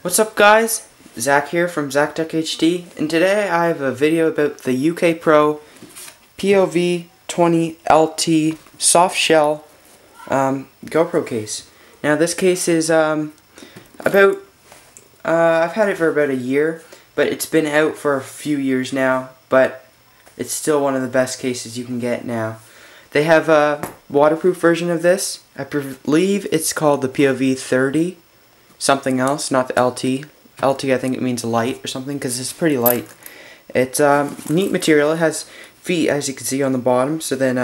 What's up guys, Zach here from ZachTechHD, and today I have a video about the UK Pro POV 20 LT soft shell GoPro case. Now this case is I've had it for about a year, but it's been out for a few years now, but it's still one of the best cases you can get now. They have a waterproof version of this. I believe it's called the POV 30 something else, not the LT. LT, I think it means light or something, because it's pretty light. It's neat material. It has feet, as you can see on the bottom, so then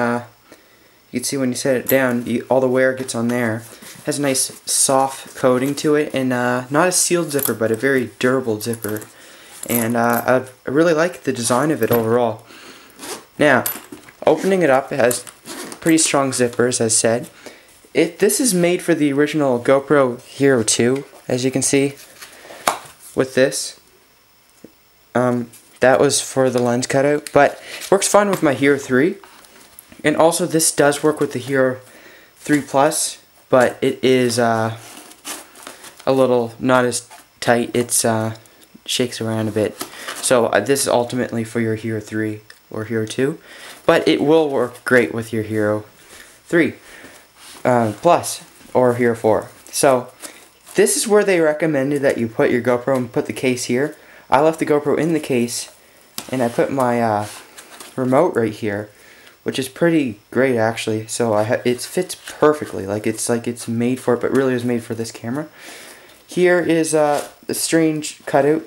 you can see when you set it down, all the wear gets on there. It has a nice soft coating to it, and not a sealed zipper, but a very durable zipper. And I really like the design of it overall. Now, opening it up, it has pretty strong zippers, as said. This is made for the original GoPro Hero 2, as you can see with this. That was for the lens cutout, but it works fine with my Hero 3. And also this does work with the Hero 3 Plus, but it is a little not as tight. It's shakes around a bit. So this is ultimately for your Hero 3 or Hero 2, but it will work great with your Hero 3. Plus or Hero 4. So this is where they recommended that you put your GoPro and put the case here. I left the GoPro in the case and I put my remote right here, which is pretty great actually. So it fits perfectly, like it's made for it, but really it was made for this camera. Here is a strange cutout.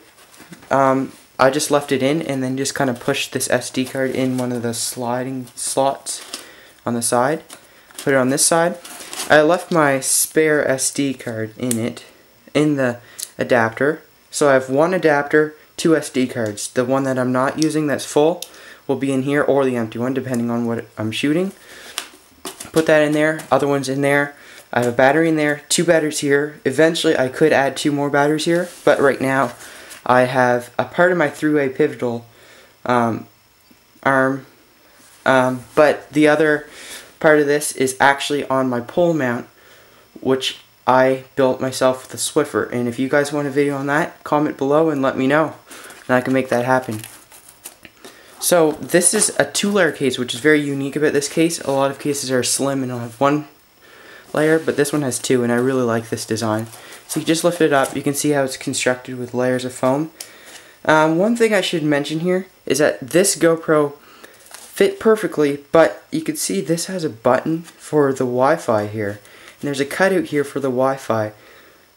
I just left it in and then just kind of pushed this SD card in one of the sliding slots on the side. Put it on this side. I left my spare SD card in the adapter. So I have one adapter, two SD cards. The one that I'm not using that's full will be in here, or the empty one, depending on what I'm shooting. Put that in there, other one's in there. I have a battery in there, two batteries here. Eventually I could add two more batteries here, but right now I have a part of my three-way pivotal arm, but the other part of this is actually on my pole mount, which I built myself with a Swiffer. And if you guys want a video on that, comment below and let me know, and I can make that happen. So this is a two-layer case, which is very unique about this case. A lot of cases are slim and will have one layer, but this one has two, and I really like this design. So you just lift it up, you can see how it's constructed with layers of foam. One thing I should mention here is that this GoPro fit perfectly, but you can see this has a button for the Wi-Fi here, and there's a cutout here for the Wi-Fi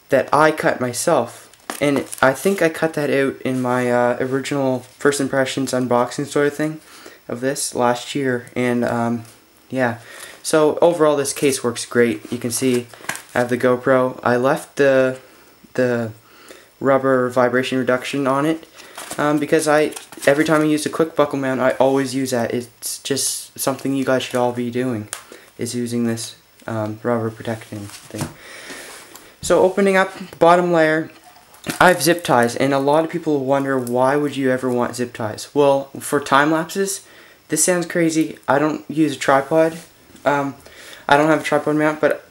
that I cut myself, and I think I cut that out in my original first impressions unboxing sort of thing of this last year. And yeah, so overall this case works great. You can see I have the GoPro. I left the rubber vibration reduction on it because every time I use a quick buckle mount, I always use that. It's just something you guys should all be doing, is using this rubber protecting thing. So opening up bottom layer, I have zip ties, and a lot of people wonder, why would you ever want zip ties? Well, for time lapses, this sounds crazy. I don't use a tripod. I don't have a tripod mount, but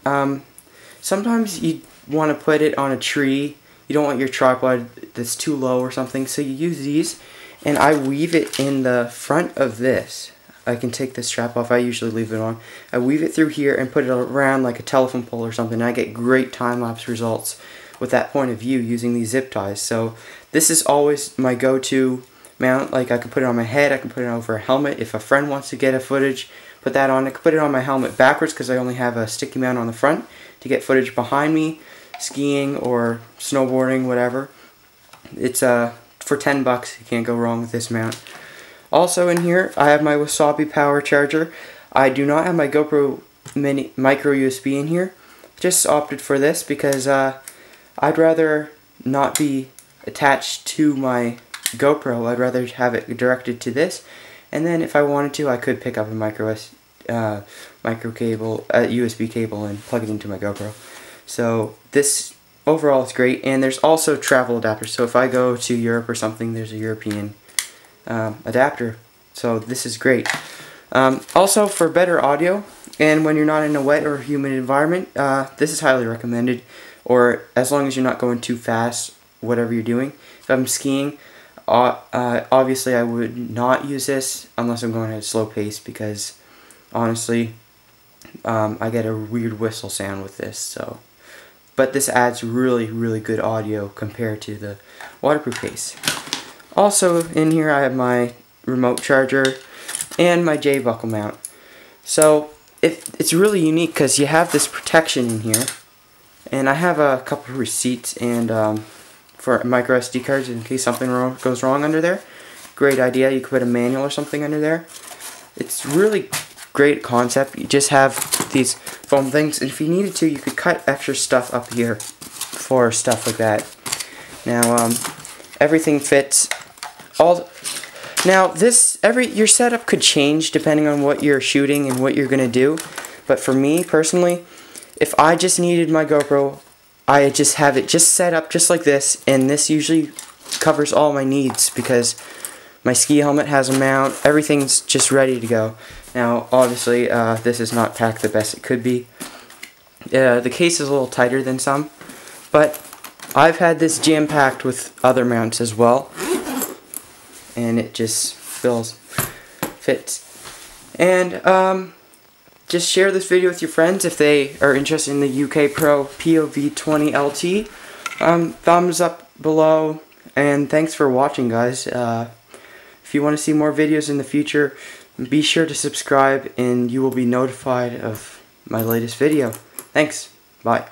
sometimes you want to put it on a tree. You don't want your tripod that's too low or something, so you use these, and I weave it in the front of this. I can take this strap off, I usually leave it on. I weave it through here and put it around like a telephone pole or something, and I get great time-lapse results with that point of view using these zip ties. So this is always my go-to mount. Like, I can put it on my head, I can put it over a helmet. If a friend wants to get a footage, put that on. I can put it on my helmet backwards because I only have a sticky mount on the front to get footage behind me, skiing or snowboarding, whatever. It's for 10 bucks, you can't go wrong with this mount. Also in here, I have my Wasabi power charger. I do not have my GoPro mini micro USB in here. Just opted for this because I'd rather not be attached to my GoPro. I'd rather have it directed to this, and then if I wanted to, I could pick up a micro cable, USB cable, and plug it into my GoPro. So this overall is great, and there's also travel adapters. So if I go to Europe or something, there's a European adapter. So this is great. Also, for better audio, And when you're not in a wet or humid environment, this is highly recommended. Or as long as you're not going too fast, whatever you're doing. If I'm skiing, obviously I would not use this unless I'm going at a slow pace, because honestly, I get a weird whistle sound with this. So, but this adds really good audio compared to the waterproof case. Also in here I have my remote charger and my J buckle mount. So it's really unique because you have this protection in here, and I have a couple of receipts and for micro SD cards in case something goes wrong under there. Great idea. You could put a manual or something under there. It's really great concept. You just have these foam things, and if you needed to, you could cut extra stuff up here for stuff like that. Now everything fits. Now your setup could change depending on what you're shooting and what you're gonna do. But for me personally, if I just needed my GoPro, I just have it just set up just like this, and this usually covers all my needs because my ski helmet has a mount, everything's just ready to go. Now obviously this is not packed the best it could be. The case is a little tighter than some, but I've had this jam-packed with other mounts as well, and it just fits. And just share this video with your friends if they are interested in the UK Pro POV 20 LT. Thumbs up below, and thanks for watching, guys. If you want to see more videos in the future, be sure to subscribe and you will be notified of my latest video. Thanks. Bye.